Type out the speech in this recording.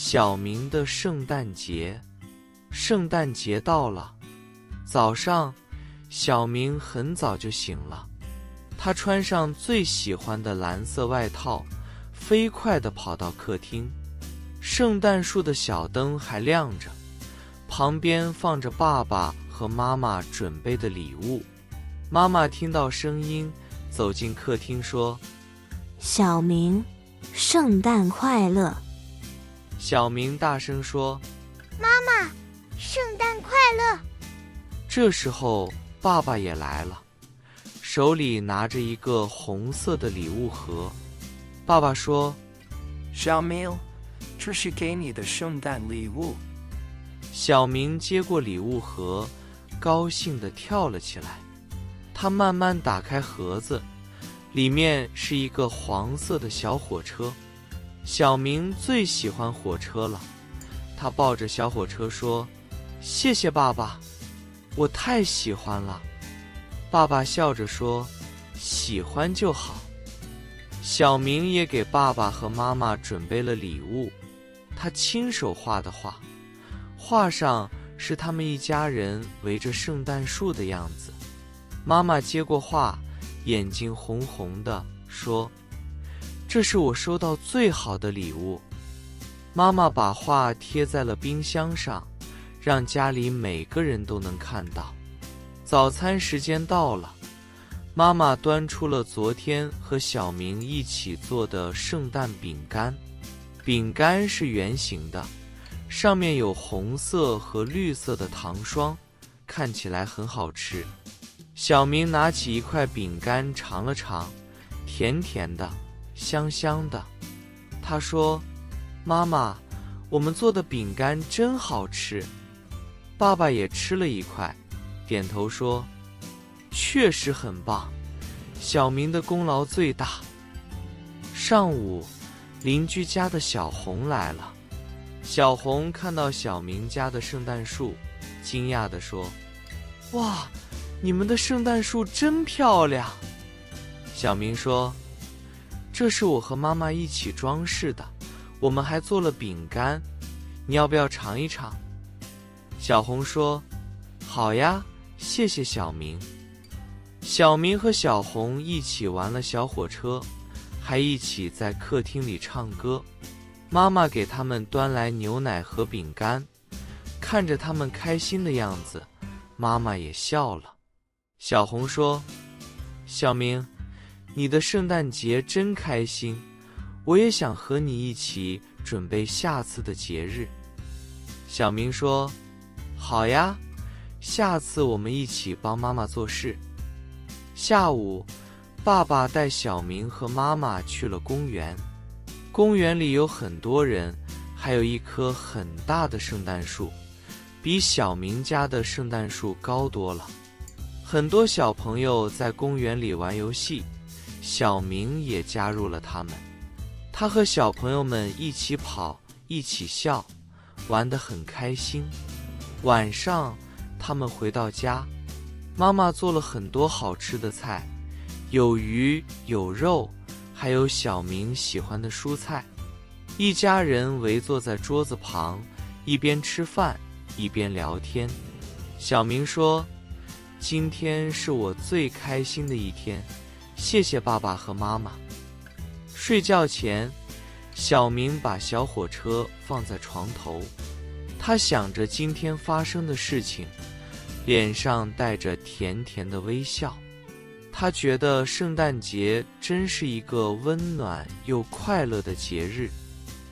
小明的圣诞节。圣诞节到了，早上，小明很早就醒了，他穿上最喜欢的蓝色外套，飞快地跑到客厅。圣诞树的小灯还亮着，旁边放着爸爸和妈妈准备的礼物。妈妈听到声音，走进客厅说：“小明，圣诞快乐！”小明大声说：“妈妈，圣诞快乐！”这时候，爸爸也来了，手里拿着一个红色的礼物盒。爸爸说：“小明，这是给你的圣诞礼物。”小明接过礼物盒，高兴地跳了起来。他慢慢打开盒子，里面是一个黄色的小火车。小明最喜欢火车了，他抱着小火车说：“谢谢爸爸，我太喜欢了。”爸爸笑着说：“喜欢就好。”小明也给爸爸和妈妈准备了礼物，他亲手画的画，画上是他们一家人围着圣诞树的样子。妈妈接过画，眼睛红红的，说：“这是我收到最好的礼物。”妈妈把画贴在了冰箱上，让家里每个人都能看到。早餐时间到了，妈妈端出了昨天和小明一起做的圣诞饼干。饼干是圆形的，上面有红色和绿色的糖霜，看起来很好吃。小明拿起一块饼干尝了尝，甜甜的，香香的。他说：“妈妈，我们做的饼干真好吃。”爸爸也吃了一块，点头说：“确实很棒，小明的功劳最大。”上午，邻居家的小红来了。小红看到小明家的圣诞树，惊讶地说：“哇，你们的圣诞树真漂亮。”小明说：“这是我和妈妈一起装饰的，我们还做了饼干，你要不要尝一尝？”小红说：“好呀，谢谢小明。”小明和小红一起玩了小火车，还一起在客厅里唱歌。妈妈给他们端来牛奶和饼干，看着他们开心的样子，妈妈也笑了。小红说：“小明，你的圣诞节真开心，我也想和你一起准备下次的节日。”小明说：“好呀，下次我们一起帮妈妈做事。”下午，爸爸带小明和妈妈去了公园。公园里有很多人，还有一棵很大的圣诞树，比小明家的圣诞树高多了。很多小朋友在公园里玩游戏，小明也加入了他们。他和小朋友们一起跑，一起笑，玩得很开心。晚上，他们回到家，妈妈做了很多好吃的菜，有鱼，有肉，还有小明喜欢的蔬菜。一家人围坐在桌子旁，一边吃饭，一边聊天。小明说：“今天是我最开心的一天，谢谢爸爸和妈妈。”睡觉前，小明把小火车放在床头，他想着今天发生的事情，脸上带着甜甜的微笑。他觉得圣诞节真是一个温暖又快乐的节日。